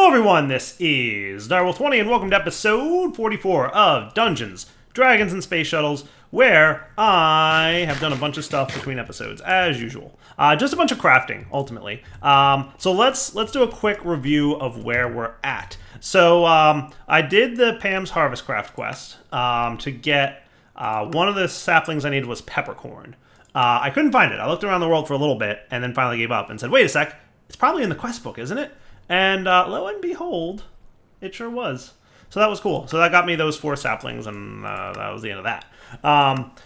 everyone, this is Direwolf20 and welcome to episode 44 of Dungeons, Dragons, and Space Shuttles, where I have done a bunch of stuff between episodes, as usual. Just a bunch of crafting, ultimately. So let's do a quick review of where we're at. So I did the Pam's Harvest Craft quest to get one of the saplings I needed was peppercorn. I couldn't find it. I looked around the world for a little bit and then finally gave up and said, wait a sec, it's probably in the quest book, isn't it? And lo and behold, it sure was. So that was cool. So that got me those 4 saplings, and that was the end of that.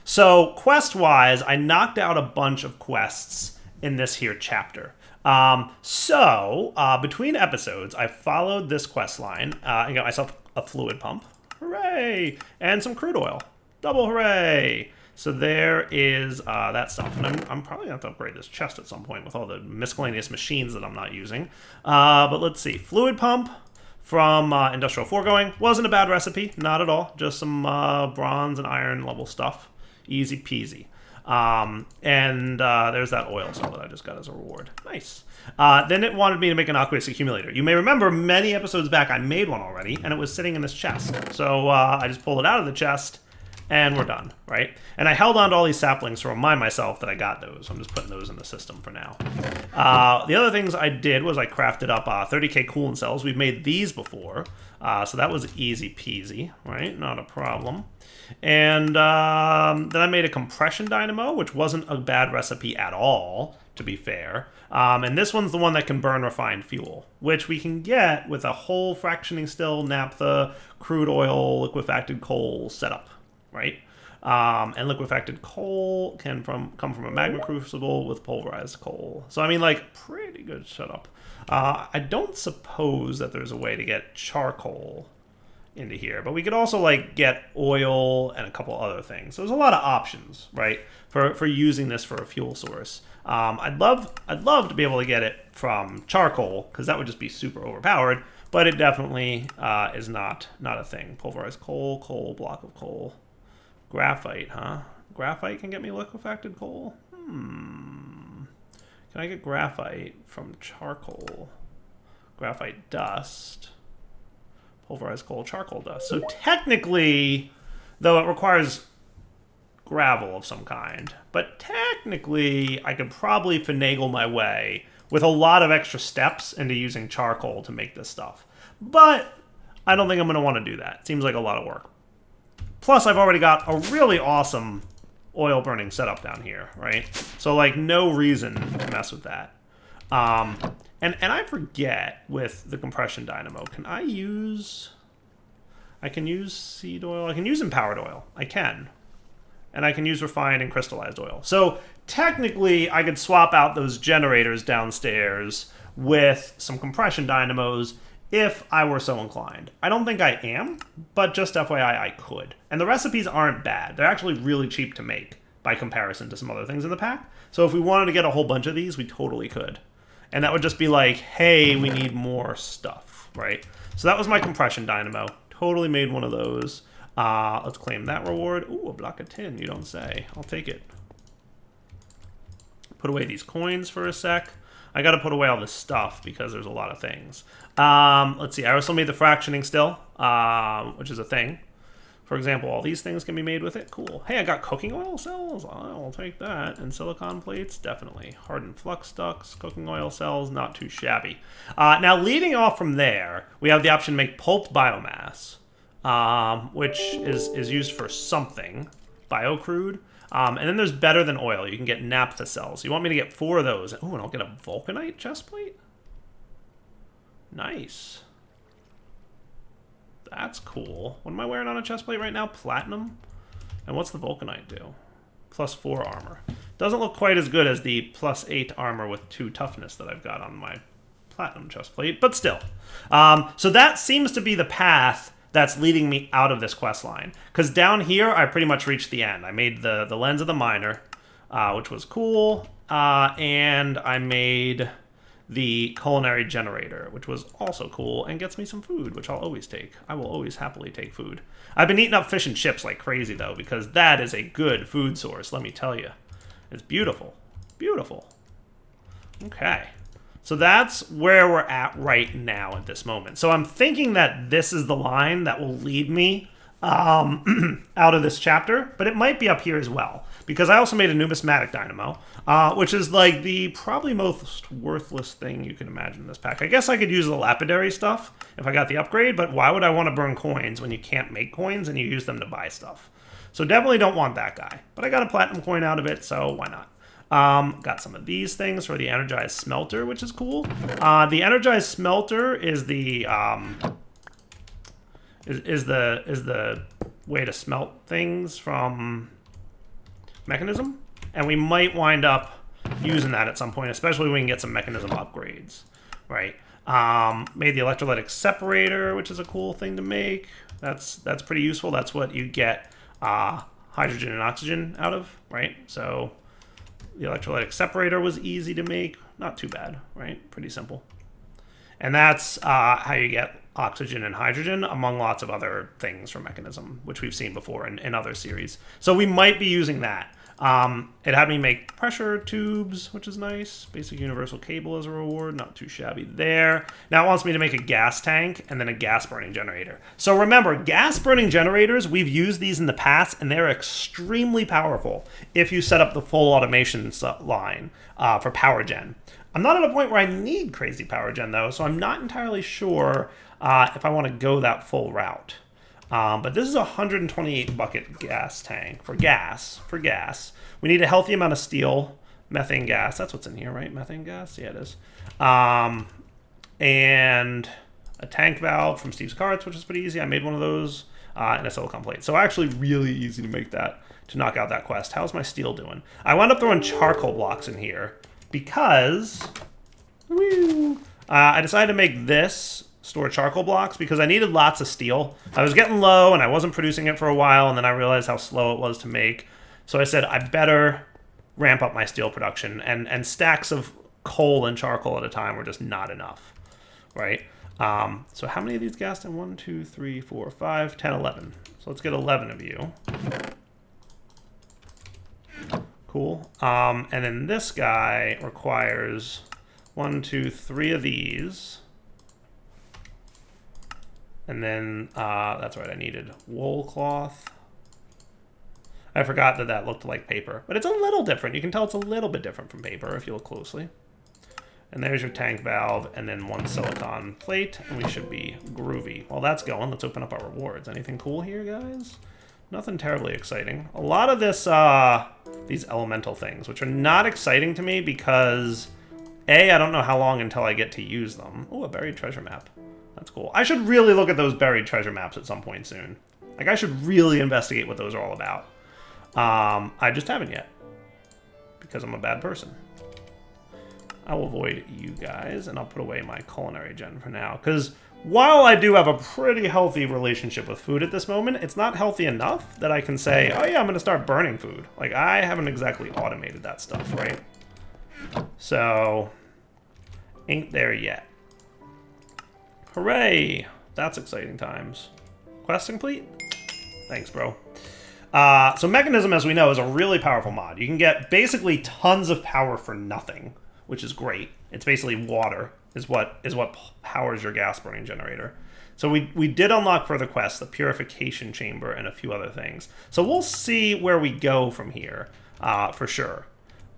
So quest-wise, I knocked out a bunch of quests in this here chapter. Between episodes, I followed this quest line and got myself a fluid pump. Hooray! And some crude oil. Double hooray! So there is that stuff, and I'm probably going to have to upgrade this chest at some point with all the miscellaneous machines that I'm not using. But let's see. Fluid pump from Industrial Foregoing. Wasn't a bad recipe, not at all. Just some bronze and iron level stuff. Easy peasy. There's that oil cell that I just got as a reward. Nice. Then it wanted me to make an aqueous accumulator. You may remember many episodes back I made one already, and it was sitting in this chest. So I just pulled it out of the chest, and we're done, right? And I held on to all these saplings to remind myself that I got those. I'm just putting those in the system for now. The other things I did was I crafted up 30k coolant cells. We've made these before, so that was easy peasy, right? Not a problem. And then I made a compression dynamo, which wasn't a bad recipe at all, to be fair. And this one's the one that can burn refined fuel, which we can get with a whole fractioning still, naphtha, crude oil, liquefacted coal setup. Right? And liquefacted coal can come from a magma crucible with pulverized coal. So, I mean, like, pretty good setup. I don't suppose that there's a way to get charcoal into here, but we could also, like, get oil and a couple other things. So there's a lot of options, right, for using this for a fuel source. I'd love to be able to get it from charcoal, because that would just be super overpowered, but it definitely is not a thing. Pulverized coal, block of coal. Graphite, huh? Graphite can get me liquefacted coal? Can I get graphite from charcoal? Graphite dust. Pulverized coal, charcoal dust. So technically, though it requires gravel of some kind, but technically I could probably finagle my way with a lot of extra steps into using charcoal to make this stuff. But I don't think I'm going to want to do that. It seems like a lot of work. Plus, I've already got a really awesome oil-burning setup down here, right? So, like, no reason to mess with that. And I forget with the compression dynamo, can I use... I can use seed oil. I can use empowered oil. I can. And I can use refined and crystallized oil. So, technically, I could swap out those generators downstairs with some compression dynamos if I were so inclined. I don't think I am, but just FYI, I could. And the recipes aren't bad. They're actually really cheap to make by comparison to some other things in the pack. So if we wanted to get a whole bunch of these, we totally could. And that would just be like, hey, we need more stuff, right? So that was my compression dynamo. Totally made one of those. Let's claim that reward. Ooh, a block of tin, you don't say. I'll take it. Put away these coins for a sec. I got to put away all this stuff because there's a lot of things. Let's see. I also made the fractioning still, which is a thing. For example, all these things can be made with it. Cool. Hey, I got cooking oil cells. I'll take that. And silicon plates, definitely. Hardened flux ducts, cooking oil cells, not too shabby. Now, leading off from there, we have the option to make pulped biomass, which is used for something. Biocrude. And then there's better than oil. You can get naphtha cells. You want me to get 4 of those. Ooh, and I'll get a vulcanite chest plate? Nice. That's cool. What am I wearing on a chest plate right now? Platinum? And what's the vulcanite do? +4 armor. Doesn't look quite as good as the +8 armor with 2 toughness that I've got on my platinum chest plate, but still. So that seems to be the path that's leading me out of this quest line. Because down here, I pretty much reached the end. I made the lens of the miner, which was cool, and I made the culinary generator, which was also cool, and gets me some food, which I'll always take. I will always happily take food. I've been eating up fish and chips like crazy, though, because that is a good food source, let me tell you. It's beautiful. Beautiful. Okay. So that's where we're at right now at this moment. So I'm thinking that this is the line that will lead me out of this chapter, but it might be up here as well, because I also made a numismatic dynamo, which is like the probably most worthless thing you can imagine in this pack. I guess I could use the lapidary stuff if I got the upgrade, but why would I want to burn coins when you can't make coins and you use them to buy stuff? So definitely don't want that guy, but I got a platinum coin out of it, so why not? Got some of these things for the energized smelter, which is cool. The energized smelter is the is the way to smelt things from mechanism, and we might wind up using that at some point, especially when we can get some mechanism upgrades, right? Made the electrolytic separator, which is a cool thing to make. That's pretty useful. That's what you get hydrogen and oxygen out of, right? So the electrolytic separator was easy to make, not too bad, right? Pretty simple. And that's how you get oxygen and hydrogen, among lots of other things from mechanism, which we've seen before in other series. So we might be using that. It had me make pressure tubes, which is nice. Basic universal cable as a reward, not too shabby there. Now it wants me to make a gas tank and then a gas burning generator. So remember, gas burning generators, we've used these in the past, and they're extremely powerful if you set up the full automation line for power gen. I'm not at a point where I need crazy power gen though, so I'm not entirely sure if I want to go that full route. But this is a 128 bucket gas tank for gas. We need a healthy amount of steel, methane gas. That's what's in here, right? Methane gas? Yeah, it is. And a tank valve from Steve's Carts, which is pretty easy. I made one of those and a silicon plate. So actually really easy to make that, to knock out that quest. How's my steel doing? I wound up throwing charcoal blocks in here because I decided to make this store charcoal blocks because I needed lots of steel. I was getting low and I wasn't producing it for a while, and then I realized how slow it was to make. So I said I better ramp up my steel production, and stacks of coal and charcoal at a time were just not enough, right? So how many of these gas tanks? 1, 2, 3, 4, 5, 10, 11. So let's get 11 of you. Cool. And then this guy requires 1, 2, 3 of these. And then, that's right, I needed wool cloth. I forgot that that looked like paper, but it's a little different. You can tell it's a little bit different from paper if you look closely. And there's your tank valve, and then 1 silicon plate, and we should be groovy. While that's going, let's open up our rewards. Anything cool here, guys? Nothing terribly exciting. A lot of this, these elemental things, which are not exciting to me because, A, I don't know how long until I get to use them. Oh, a buried treasure map. That's cool. I should really look at those buried treasure maps at some point soon. Like, I should really investigate what those are all about. I just haven't yet, because I'm a bad person. I will avoid you guys, and I'll put away my culinary gen for now, because while I do have a pretty healthy relationship with food at this moment, it's not healthy enough that I can say, oh yeah, I'm going to start burning food. Like, I haven't exactly automated that stuff, right? So, ain't there yet. Hooray! That's exciting times. Quest complete? Thanks, bro. So Mechanism, as we know, is a really powerful mod. You can get basically tons of power for nothing, which is great. It's basically water is what powers your gas burning generator. So we did unlock further quests, the purification chamber and a few other things. So we'll see where we go from here, for sure.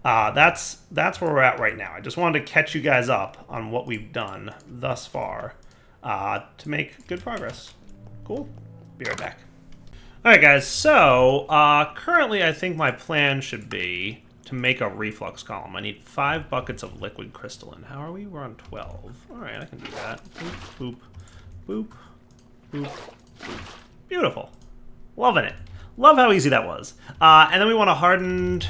That's where we're at right now. I just wanted to catch you guys up on what we've done thus far to make good progress. Cool. Be right back. All right, guys. So currently, I think my plan should be to make a reflux column. I need 5 buckets of liquid crystalline. How are we? We're on 12. All right, I can do that. Boop, boop, boop, boop, boop. Beautiful. Loving it. Love how easy that was. And then we want a hardened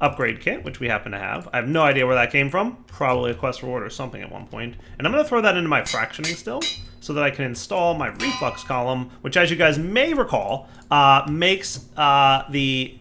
upgrade kit, which we happen to have. I have no idea where that came from. Probably a quest reward or something at one point. And I'm going to throw that into my fractioning still, so that I can install my reflux column, which, as you guys may recall, makes the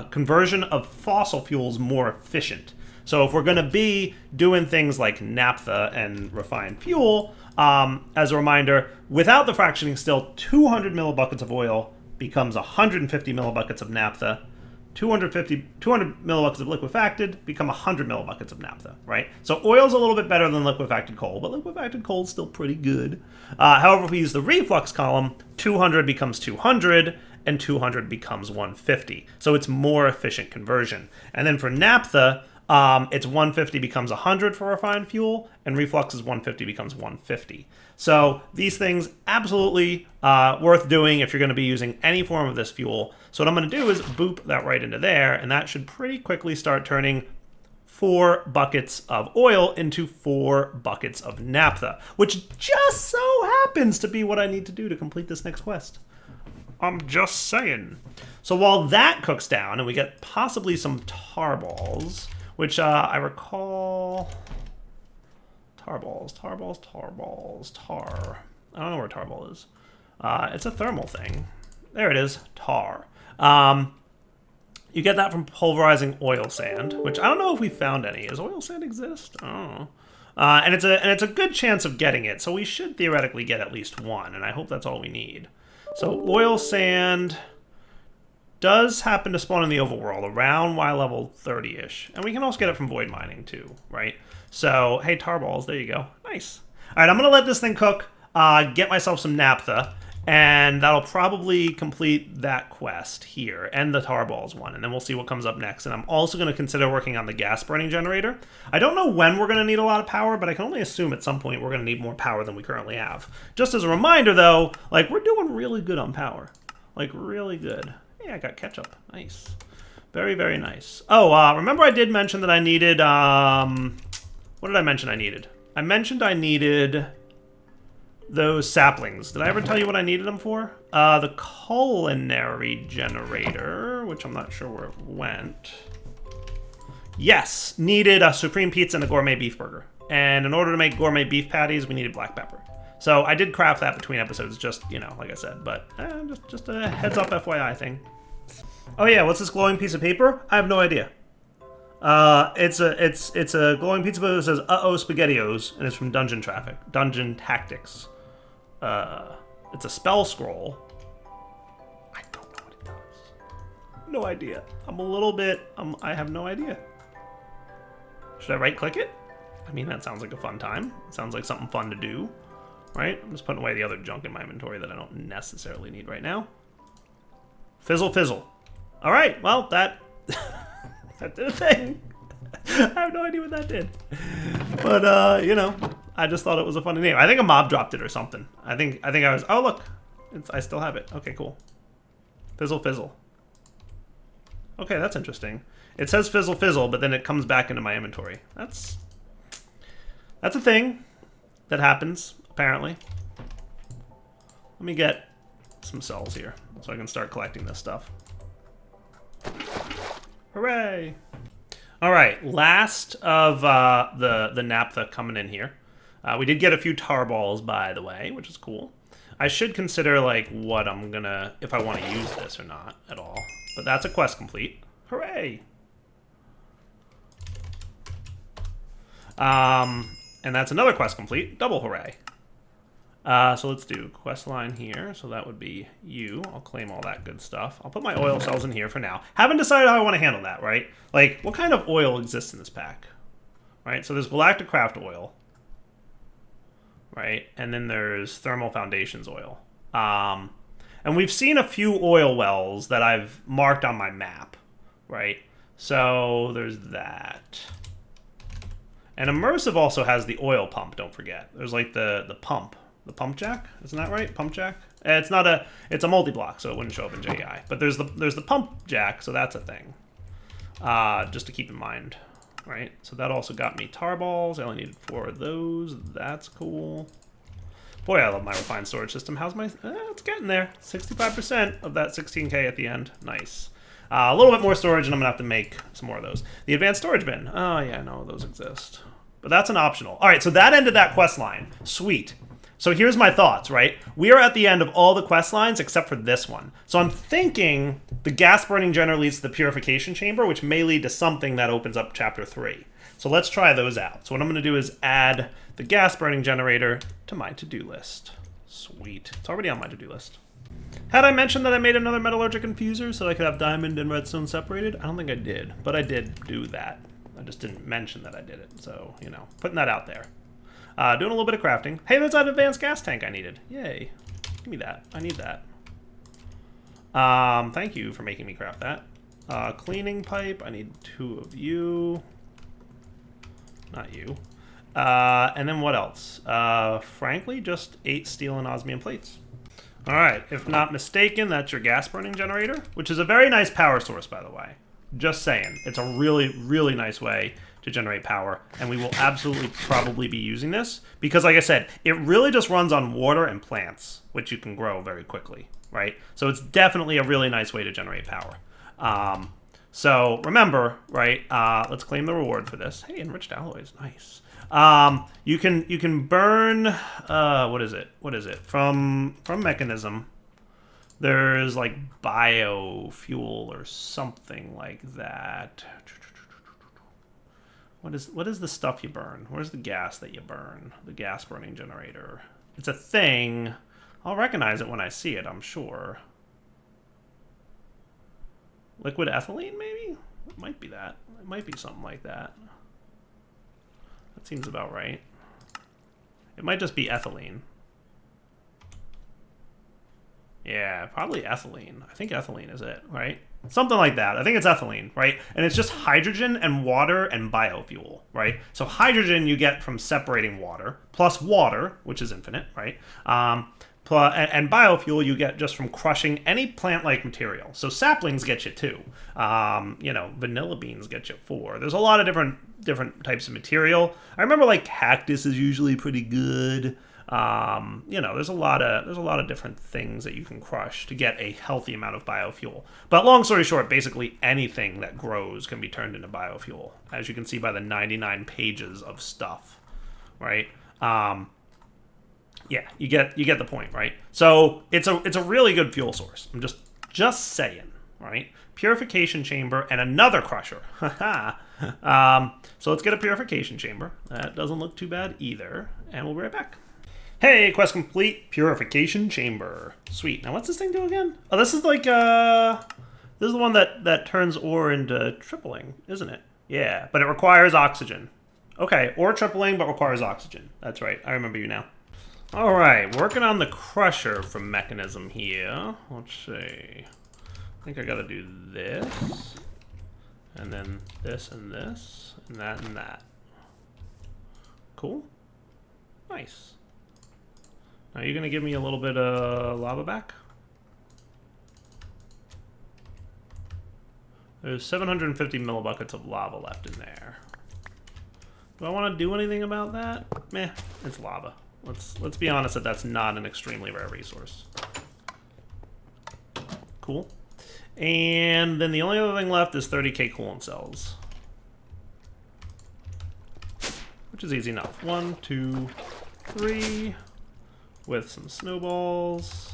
conversion of fossil fuels more efficient. So if we're going to be doing things like naphtha and refined fuel, as a reminder, without the fractioning still, 200 millibuckets of oil becomes 150 millibuckets of naphtha. 200 millibuckets of liquefacted become 100 millibuckets of naphtha, right? So oil's a little bit better than liquefacted coal, but liquefacted coal's still pretty good. However, if we use the reflux column, 200 becomes 200, and 200 becomes 150. So it's more efficient conversion. And then for naphtha, it's 150 becomes 100 for refined fuel, and reflux is 150 becomes 150. So these things absolutely worth doing if you're going to be using any form of this fuel. So what I'm going to do is boop that right into there, and that should pretty quickly start turning 4 buckets of oil into 4 buckets of naphtha, which just so happens to be what I need to do to complete this next quest. I'm just saying. So while that cooks down and we get possibly some tar balls, which I recall... Tar. I don't know where tar ball is. It's a thermal thing. There it is, tar. You get that from pulverizing oil sand, which I don't know if we found any. Does oil sand exist? I don't know. And it's a good chance of getting it, so we should theoretically get at least 1, and I hope that's all we need. So oil sand does happen to spawn in the overworld around Y level 30-ish. And we can also get it from void mining too, right? So, hey, tar balls, there you go. Nice. All right, I'm going to let this thing cook, get myself some naphtha, and that'll probably complete that quest here, and the tar balls one, and then we'll see what comes up next. And I'm also going to consider working on the gas burning generator. I don't know when we're going to need a lot of power, but I can only assume at some point we're going to need more power than we currently have. Just as a reminder, though, like, we're doing really good on power. Like, really good. Yeah, I got ketchup. Nice. Very, very nice. Oh, remember I did mention that I needed, what did I mention I needed? I mentioned I needed those saplings. Did I ever tell you what I needed them for? The culinary generator, which I'm not sure where it went. Yes, needed a supreme pizza and a gourmet beef burger. And in order to make gourmet beef patties, we needed black pepper. So I did craft that between episodes, just, you know, like I said, but just a heads up FYI thing. Oh yeah, what's this glowing piece of paper? I have no idea. It's a glowing piece of paper that says "Uh-oh SpaghettiOs," and it's from Dungeon Tactics. It's a spell scroll. I don't know what it does. No idea. I'm a little bit. I have no idea. Should I right-click it? I mean, that sounds like a fun time. It sounds like something fun to do. Right? I'm just putting away the other junk in my inventory that I don't necessarily need right now. Fizzle, fizzle. All right, well, that that did a thing. I have no idea what that did. But, you know, I just thought it was a funny name. I think a mob dropped it or something. I think I was... Oh, look. I still have it. Okay, cool. Fizzle, fizzle. Okay, that's interesting. It says fizzle, fizzle, but then it comes back into my inventory. That's a thing that happens, apparently. Let me get some cells here so I can start collecting this stuff. Hooray! All right, last of the naphtha coming in here. We did get a few tar balls, by the way, which is cool. I should consider, like, what I'm gonna... if I want to use this or not at all. But that's a quest complete. Hooray! And that's another quest complete. Double hooray. So let's do quest line here. So that would be you. I'll claim all that good stuff. I'll put my oil cells in here for now. Haven't decided how I want to handle that, right? Like, what kind of oil exists in this pack? Right? So there's Galactic Craft oil. Right? And then there's Thermal Foundations oil. And we've seen a few oil wells that I've marked on my map. Right? So there's that. And Immersive also has the oil pump, don't forget. There's like the pump. The pump jack? Isn't that right? Pump jack? It's not a... It's a multi-block, so it wouldn't show up in JEI. But there's the pump jack, so that's a thing. Just to keep in mind. Right? So that also got me tar balls. I only needed 4 of those. That's cool. Boy, I love my refined storage system. How's my... it's getting there. 65% of that 16K at the end. Nice. A little bit more storage, and I'm going to have to make some more of those. The advanced storage bin. Oh, yeah, no, those exist. But that's an optional. All right, so that ended that quest line. Sweet. So here's my thoughts, right? We are at the end of all the quest lines except for this one. So I'm thinking the gas burning generator leads to the purification chamber, which may lead to something that opens up chapter 3. So let's try those out. So what I'm going to do is add the gas burning generator to my to-do list. Sweet. It's already on my to-do list. Had I mentioned that I made another metallurgic infuser so I could have diamond and redstone separated? I don't think I did, but I did do that. I just didn't mention that I did it, so, you know, putting that out there. Doing a little bit of crafting. Hey, there's that advanced gas tank I needed. Yay. Give me that. I need that. Thank you for making me craft that. Cleaning pipe. I need 2 of you. Not you. And then what else? Frankly, just 8 steel and osmium plates. Alright, if not mistaken, that's your gas burning generator, which is a very nice power source, by the way. Just saying. It's a really, really nice way to generate power, and we will absolutely probably be using this, because like I said, it really just runs on water and plants, which you can grow very quickly, right? So it's definitely a really nice way to generate power. So remember, right, let's claim the reward for this. Hey, enriched alloys, nice. You can burn, what is it? From Mechanism, there's like biofuel or something like that. What is the stuff you burn? Where's the gas that you burn? The gas burning generator. It's a thing. I'll recognize it when I see it, I'm sure. Liquid ethylene, maybe? It might be that. It might be something like that. That seems about right. It might just be ethylene. Yeah, probably ethylene. I think ethylene is it, right? Something like that. I think it's ethylene, right? And it's just hydrogen and water and biofuel, right? So hydrogen you get from separating water, plus water, which is infinite, right? And biofuel you get just from crushing any plant-like material. So saplings get you 2. You know, vanilla beans get you 4. There's a lot of different types of material. I remember like cactus is usually pretty good. You know, there's a lot of different things that you can crush to get a healthy amount of biofuel. But long story short, basically anything that grows can be turned into biofuel, as you can see by the 99 pages of stuff, right? Yeah, you get the point, right? So it's a really good fuel source. I'm just saying, right? Purification chamber and another crusher. So let's get a purification chamber. That doesn't look too bad either, and we'll be right back. Hey, quest complete. Purification chamber. Sweet. Now what's this thing do again? Oh, this is like this is the one that turns ore into tripling, isn't it? Yeah, but it requires oxygen. Okay, ore tripling but requires oxygen. That's right. I remember you now. All right, working on the crusher from Mechanism here. Let's see. I think I got to do this, and then this and this, and that and that. Cool. Nice. Now you're going to give me a little bit of lava back? There's 750 millibuckets of lava left in there. Do I want to do anything about that? Meh, it's lava. Let's be honest that that's not an extremely rare resource. Cool. And then the only other thing left is 30k coolant cells. Which is easy enough. 1, 2, 3... with some snowballs.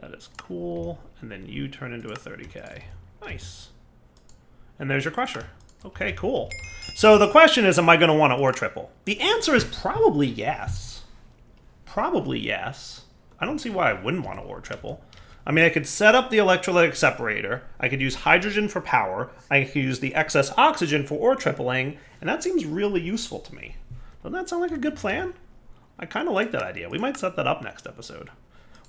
That is cool. And then you turn into a 30k. Nice. And there's your crusher. Okay, cool. So the question is, am I going to want to ore triple? The answer is probably yes. Probably yes. I don't see why I wouldn't want to ore triple. I mean, I could set up the electrolytic separator. I could use hydrogen for power. I could use the excess oxygen for ore tripling. And that seems really useful to me. Doesn't that sound like a good plan? I kind of like that idea. We might set that up next episode.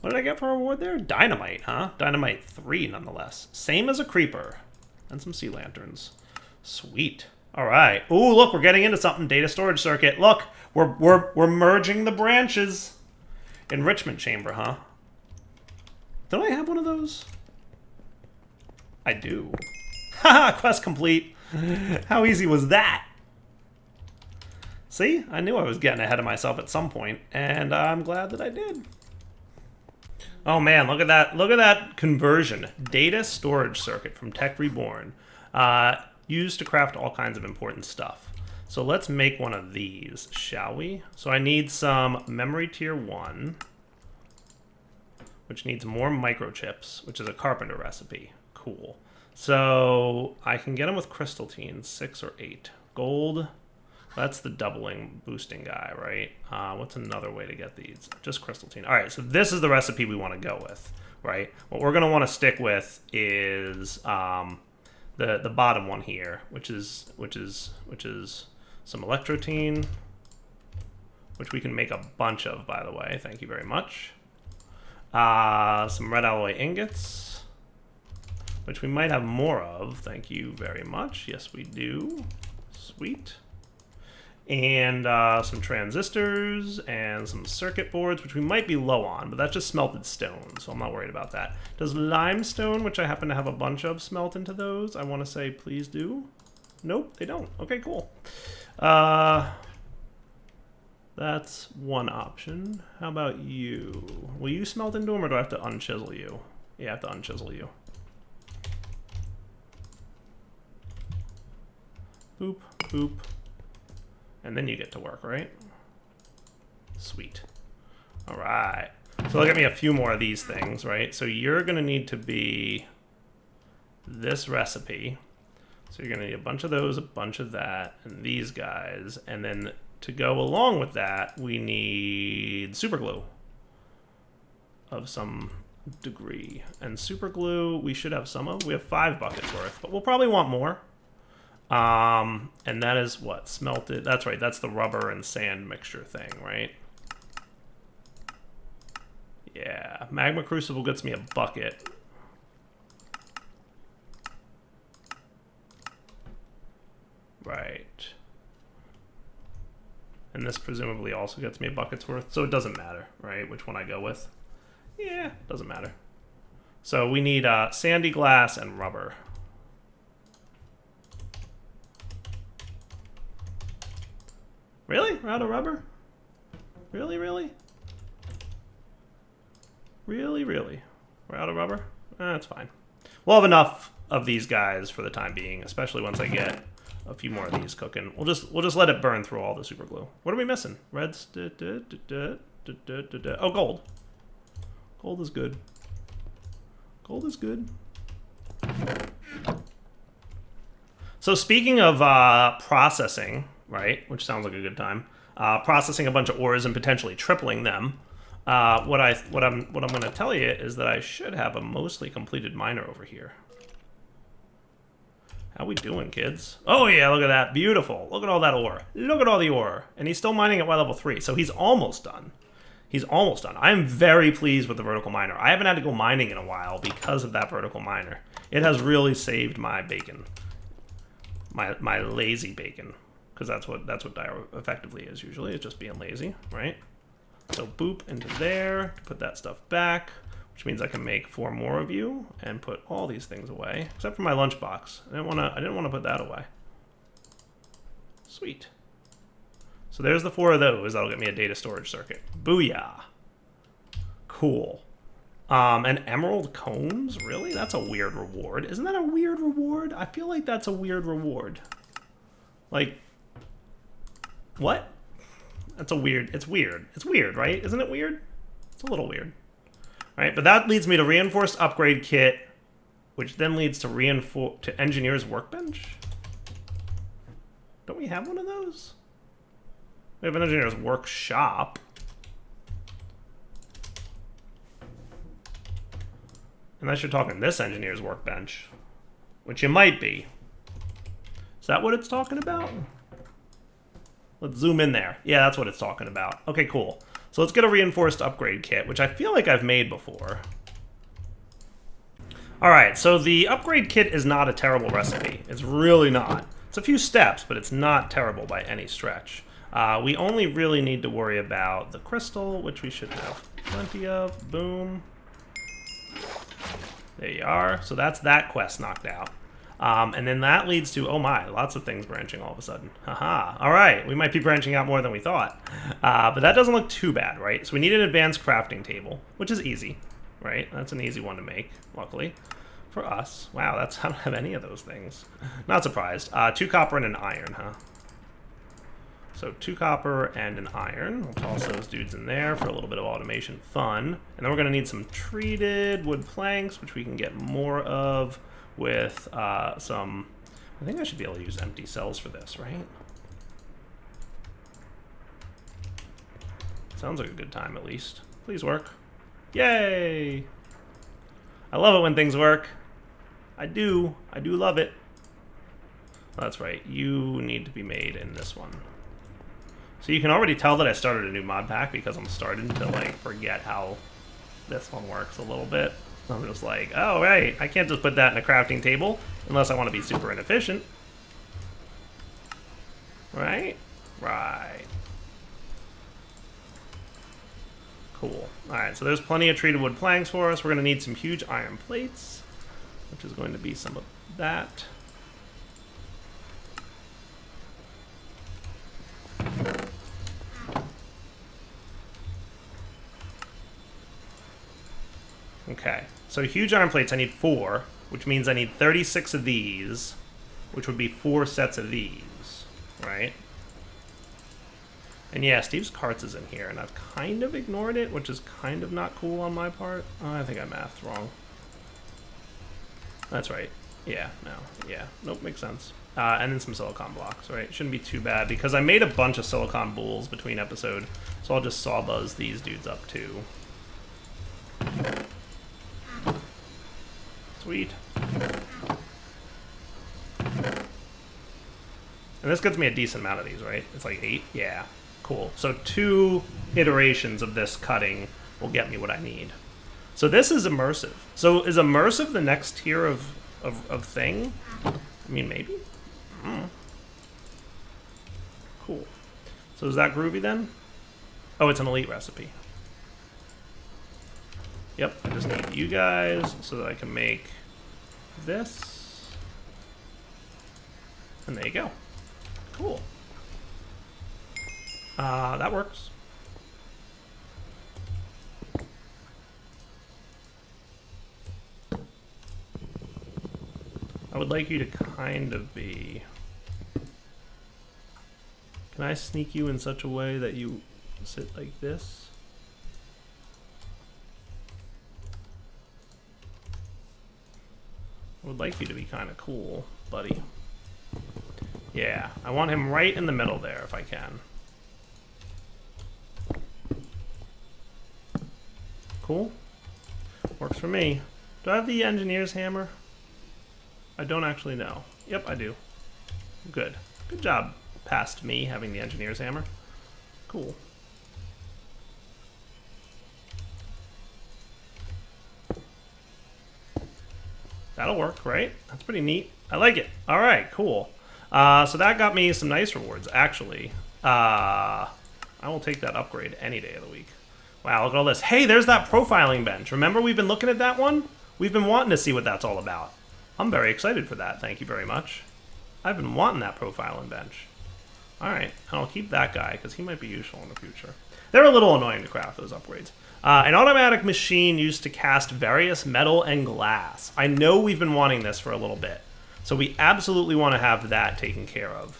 What did I get for a reward there? Dynamite, huh? Dynamite 3, nonetheless. Same as a creeper. And some sea lanterns. Sweet. All right. Ooh, look, we're getting into something. Data storage circuit. Look, we're merging the branches. Enrichment chamber, huh? Don't I have one of those? I do. Haha, quest complete. How easy was that? See, I knew I was getting ahead of myself at some point, and I'm glad that I did. Oh man, look at that! Look at that conversion. Data storage circuit from Tech Reborn, used to craft all kinds of important stuff. So let's make one of these, shall we? So I need some memory tier 1, which needs more microchips, which is a carpenter recipe. Cool. So I can get them with crystal teens, 6 or 8. Gold. That's the doubling boosting guy, right? What's another way to get these? Just crystalline. All right, so this is the recipe we want to go with, right? What we're going to want to stick with is the bottom one here, which is some electrotine, which we can make a bunch of, by the way. Thank you very much. Some red alloy ingots, which we might have more of. Thank you very much. Yes, we do. Sweet. And some transistors and some circuit boards, which we might be low on, but that's just smelted stone, so I'm not worried about that. Does limestone, which I happen to have a bunch of, smelt into those? I want to say please do. Nope, they don't. Okay, cool. That's one option. How about you? Will you smelt into them, or do I have to unchisel you? Yeah, I have to unchisel you. Boop, boop. And then you get to work, right? Sweet. All right. So they'll get me a few more of these things, right? So you're going to need to be this recipe. So you're going to need a bunch of those, a bunch of that, and these guys. And then to go along with that, we need super glue of some degree. And super glue, we should have some of. We have 5 buckets worth, but we'll probably want more. And that is what? Smelted. That's right. That's the rubber and sand mixture thing, right? Yeah. Magma Crucible gets me a bucket. Right. And this presumably also gets me a bucket's worth, so it doesn't matter, right, which one I go with. Yeah, doesn't matter. So we need sandy glass and rubber. Really? We're out of rubber? Really, really? Really, really? We're out of rubber? That's fine. We'll have enough of these guys for the time being, especially once I get a few more of these cooking. We'll just let it burn through all the super glue. What are we missing? Reds. Oh, gold. Gold is good. Gold is good. So speaking of processing, right, which sounds like a good time, processing a bunch of ores and potentially tripling them, what I'm going to tell you is that I should have a mostly completed miner over here. How we doing, kids? Oh yeah, look at that, beautiful. Look at all that ore. Look at all the ore, and he's still mining at Y level 3, so he's almost done. He's almost done. I am very pleased with the vertical miner. I haven't had to go mining in a while because of that vertical miner. It has really saved my bacon, my lazy bacon, because that's what Dio effectively is usually. It's just being lazy, right? So boop into there, put that stuff back, which means I can make 4 more of you and put all these things away, except for my lunchbox. I didn't want to put that away. Sweet. So there's the 4 of those. That'll get me a data storage circuit. Booyah. Cool. And emerald combs? Really? That's a weird reward. Isn't that a weird reward? I feel like that's a weird reward. Like, what? That's a weird, it's weird. It's weird, right? Isn't it weird? It's a little weird. Right, but that leads me to reinforced upgrade kit, which then leads to engineer's workbench. Don't we have one of those? We have an engineer's workshop. Unless you're talking this engineer's workbench, which you might be. Is that what it's talking about? Let's zoom in there. Yeah, that's what it's talking about. Okay, cool. So let's get a reinforced upgrade kit, which I feel like I've made before. All right, so the upgrade kit is not a terrible recipe. It's really not. It's a few steps, but it's not terrible by any stretch. We only really need to worry about the crystal, which we should have plenty of. Boom. There you are. So that's that quest knocked out. And then that leads to, oh my, lots of things branching all of a sudden. Haha. All right, we might be branching out more than we thought. But that doesn't look too bad, right? So we need an advanced crafting table, which is easy, right? That's an easy one to make, luckily. For us. Wow, I don't have any of those things. Not surprised. 2 copper and an iron, huh? So 2 copper and an iron. We'll toss those dudes in there for a little bit of automation fun. And then we're going to need some treated wood planks, which we can get more of with some... I think I should be able to use empty cells for this, right? Sounds like a good time, at least. Please work. Yay! I love it when things work. I do love it. That's right, you need to be made in this one. So you can already tell that I started a new mod pack because I'm starting to like forget how this one works a little bit. I'm just like, oh right, I can't just put that in a crafting table unless I want to be super inefficient. Right? Right. Cool. Alright, so there's plenty of treated wood planks for us. We're going to need some huge iron plates, which is going to be some of that. Okay, so huge iron plates, I need 4, which means I need 36 of these, which would be 4 sets of these, right? And yeah, Steve's carts is in here, and I've kind of ignored it, which is kind of not cool on my part. Oh, I think I mathed wrong. That's right. Yeah, no, yeah, nope, makes sense. And then some silicon blocks, right? Shouldn't be too bad, because I made a bunch of silicon bowls between episode, so I'll just sawbuzz these dudes up too. Sweet. And this gets me a decent amount of these, right? It's like 8? Yeah. Cool. So 2 iterations of this cutting will get me what I need. So this is immersive. So is immersive the next tier of thing? I mean, maybe? Cool. So is that groovy then? Oh, it's an elite recipe. Yep, I just need you guys so that I can make this. And there you go. Cool. That works. I would like you to kind of be... Can I sneak you in such a way that you sit like this? I would like you to be kind of cool, buddy. Yeah, I want him right in the middle there if I can. Cool. Works for me. Do I have the engineer's hammer? I don't actually know. Yep, I do. Good. Good job past me having the engineer's hammer. Cool. That'll work, right? That's pretty neat. I like it. All right, cool. So that got me some nice rewards, actually. I will take that upgrade any day of the week. Wow, look at all this. Hey, there's that profiling bench. Remember we've been looking at that one? We've been wanting to see what that's all about. I'm very excited for that. Thank you very much. I've been wanting that profiling bench. All right, and I'll keep that guy because he might be useful in the future. They're a little annoying to craft, those upgrades. An automatic machine used to cast various metal and glass. I know we've been wanting this for a little bit, so we absolutely want to have that taken care of.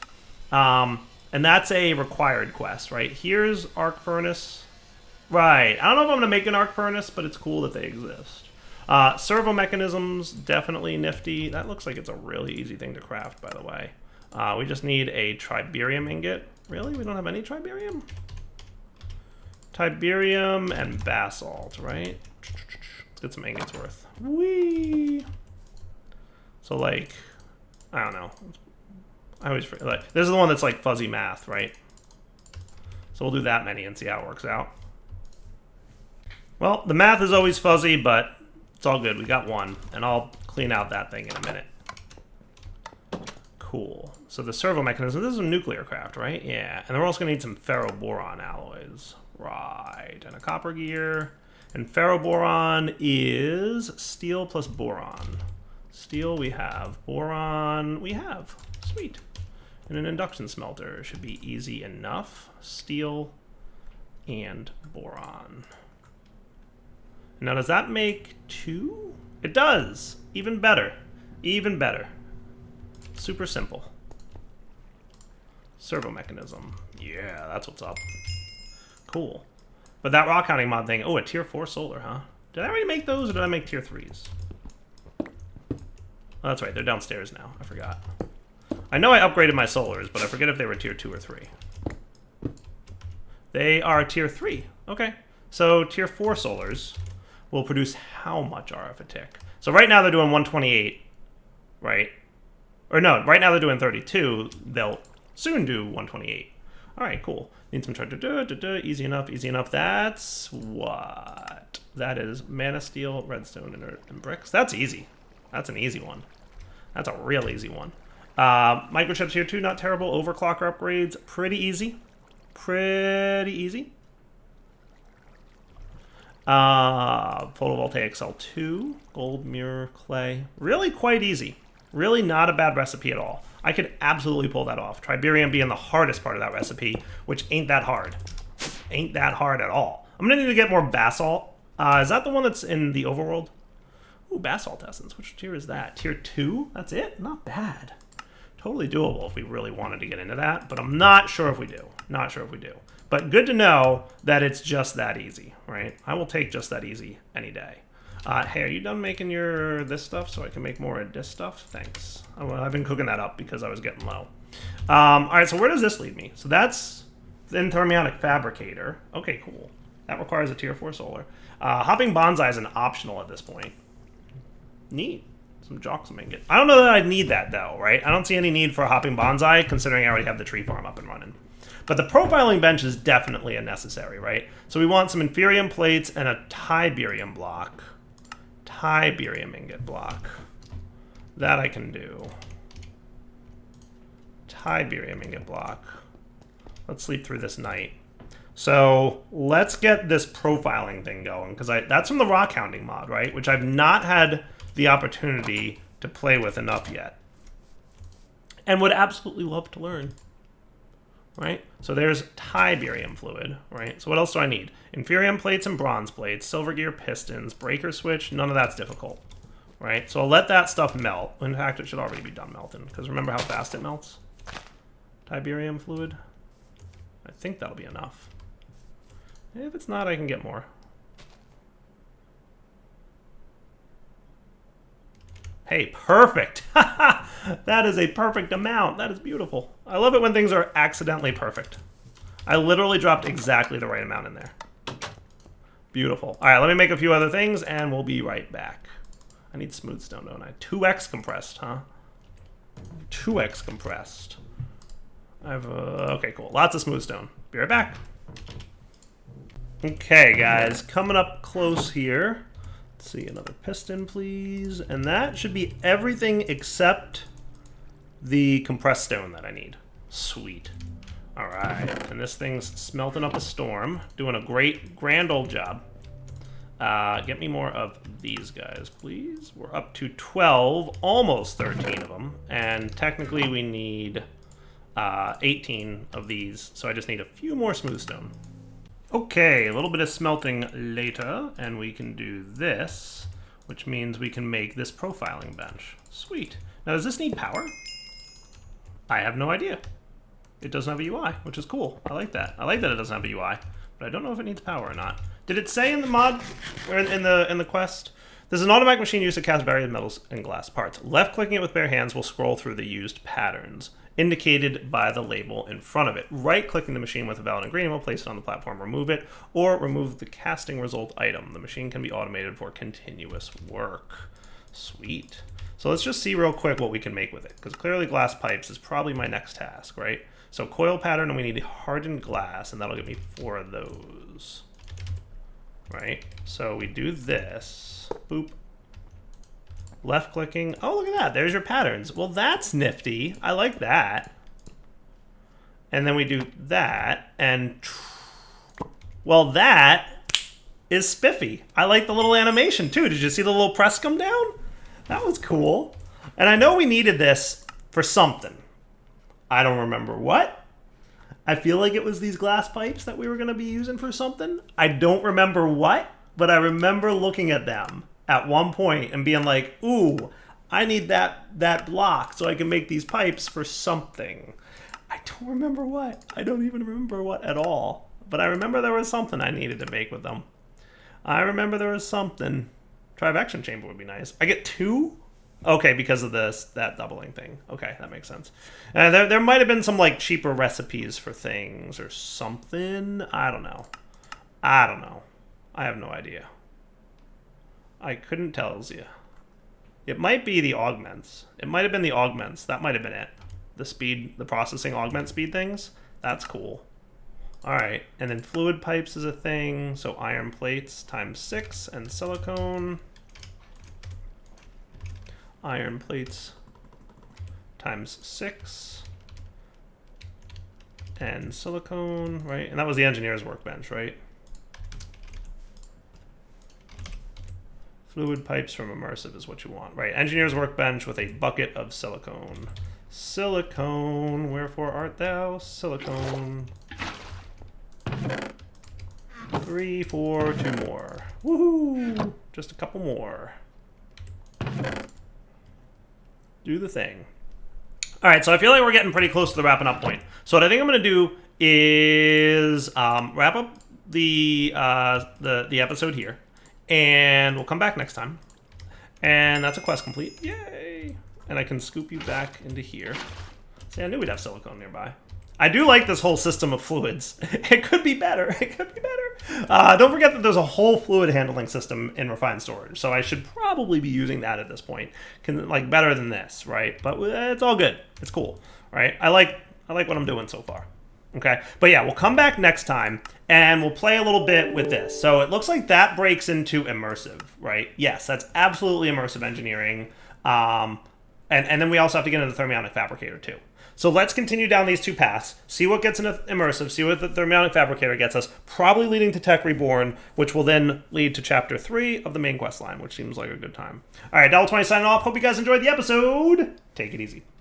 And that's a required quest, right? Here's arc furnace. Right, I don't know if I'm going to make an arc furnace, but it's cool that they exist. Servo mechanisms, definitely nifty. That looks like it's a really easy thing to craft, by the way. We just need a triberium ingot. Really? We don't have any triberium? Tiberium and basalt, right? Let's get some ingots worth. Whee! So, like, I don't know. I always forget. Like, this is the one that's like fuzzy math, right? So we'll do that many and see how it works out. Well, the math is always fuzzy, but it's all good. We got one, and I'll clean out that thing in a minute. Cool. So the servo mechanism, this is a nuclear craft, right? Yeah. And we're also going to need some ferroboron alloys. Right. And a copper gear. And ferroboron is steel plus boron. Steel we have. Boron we have. Sweet. And an induction smelter should be easy enough. Steel and boron. Now, does that make 2? It does. Even better. Even better. Super simple. Servo mechanism. Yeah, that's what's up. Cool. But that rock counting mod thing, oh, a tier 4 solar, huh? Did I already make those, or did I make tier 3s? Oh, that's right, they're downstairs now. I forgot. I know I upgraded my solars, but I forget if they were tier 2 or 3. They are tier 3. Okay. So tier 4 solars will produce how much RF a tick? So right now they're doing 128, right? Or no, right now they're doing 32. They'll soon do 128. All right, cool. Need some easy enough, easy enough. That's what? That is mana, steel, redstone, and bricks. That's easy. That's an easy one. That's a real easy one. Microchips here too, not terrible. Overclocker upgrades, pretty easy. Pretty easy. Photovoltaic cell 2, gold, mirror, clay. Really quite easy. Really not a bad recipe at all. I could absolutely pull that off. Triberium being the hardest part of that recipe, which ain't that hard. Ain't that hard at all. I'm gonna need to get more basalt. Is that the one that's in the overworld? Ooh, basalt essence. Which tier is that? Tier 2? That's it? Not bad. Totally doable if we really wanted to get into that, but I'm not sure if we do. Not sure if we do. But good to know that it's just that easy, right? I will take just that easy any day. Hey, are you done making your this stuff so I can make more of this stuff? Thanks. I've been cooking that up because I was getting low. All right, so where does this lead me? So that's the thermionic fabricator. Okay, cool. That requires a tier 4 solar. Hopping bonsai is an optional at this point. Neat. Some joxam ingot. I don't know that I'd need that though, right? I don't see any need for a hopping bonsai considering I already have the tree farm up and running. But the profiling bench is definitely a necessary, right? So we want some inferium plates and a tiberium block. Tiberium ingot block. That I can do. Tiberium ingot block. Let's sleep through this night. So let's get this profiling thing going, because that's from the rock hounding mod, right? Which I've not had the opportunity to play with enough yet. And would absolutely love to learn. Right? So there's tiberium fluid, right? So what else do I need? Inferium plates and bronze plates, silver gear pistons, breaker switch, none of that's difficult, right? So I'll let that stuff melt. In fact, it should already be done melting, because remember how fast it melts? Tiberium fluid. I think that'll be enough. If it's not, I can get more. Hey, perfect. That is a perfect amount. That is beautiful. I love it when things are accidentally perfect. I literally dropped exactly the right amount in there. Beautiful. All right, let me make a few other things, and we'll be right back. I need smooth stone, don't I? 2x compressed, huh? 2x compressed. Okay, cool. Lots of smooth stone. Be right back. Okay, guys, coming up close here. Let's see, another piston, please. And that should be everything except the compressed stone that I need. Sweet. All right, and this thing's smelting up a storm. Doing a grand old job. Get me more of these guys, please. We're up to 12, almost 13 of them. And technically we need 18 of these, so I just need a few more smooth stone. Okay, a little bit of smelting later, and we can do this, which means we can make this profiling bench. Sweet. Now, does this need power? I have no idea. It doesn't have a UI, which is cool. I like that. I like that it doesn't have a UI, but I don't know if it needs power or not. Did it say in the mod, or in the quest? This is an automatic machine used to cast various metals and glass parts. Left-clicking it with bare hands will scroll through the used patterns, indicated by the label in front of it. Right-clicking the machine with a valid ingredient will place it on the platform, remove it, or remove the casting result item. The machine can be automated for continuous work. Sweet. So let's just see real quick what we can make with it, because clearly glass pipes is probably my next task, right? So coil pattern, and we need hardened glass, and that'll give me 4 of those. Right? So we do this. Boop. Left clicking. Oh, look at that. There's your patterns. Well, that's nifty. I like that. And then we do that. And, well, that is spiffy. I like the little animation, too. Did you see the little press come down? That was cool. And I know we needed this for something. I don't remember what. I feel like it was these glass pipes that we were going to be using for something. I don't remember what. But I remember looking at them at one point and being like, ooh, I need that block so I can make these pipes for something. I don't remember what. I don't even remember what at all. But I remember there was something I needed to make with them. I remember there was something. Trivection chamber would be nice. I get 2? Okay, because of that doubling thing. Okay, that makes sense. There might have been some like cheaper recipes for things or something. I don't know. I have no idea. I couldn't tell you. It might be the augments. It might have been the augments. That might have been it. The processing augment speed things. That's cool. All right, and then fluid pipes is a thing. So iron plates times 6 and silicone. Iron plates times 6 and silicone, right? And that was the engineer's workbench, right? Fluid pipes from immersive is what you want, right? Engineer's workbench with a bucket of silicone. Silicone, wherefore art thou? Silicone. 3, 4, 2 more. Woohoo! Just a couple more. Do the thing. All right, so I feel like we're getting pretty close to the wrapping up point. So what I think I'm going to do is wrap up the episode here, and we'll come back next time. And that's a quest complete. Yay! And I can scoop you back into here. See, I knew we'd have silicone nearby. I do like this whole system of fluids. It could be better. It could be better. Don't forget that there's a whole fluid handling system in refined storage, so I should probably be using that at this point. Like better than this, right? But it's all good. It's cool, right? I like what I'm doing so far. Okay, but yeah, we'll come back next time and we'll play a little bit with this. So it looks like that breaks into immersive, right? Yes, that's absolutely immersive engineering. And then we also have to get into the thermionic fabricator too. So let's continue down these two paths, see what gets into immersive, see what the thermionic fabricator gets us, probably leading to Tech Reborn, which will then lead to Chapter 3 of the main quest line, which seems like a good time. All right, Devil20 signing off. Hope you guys enjoyed the episode. Take it easy.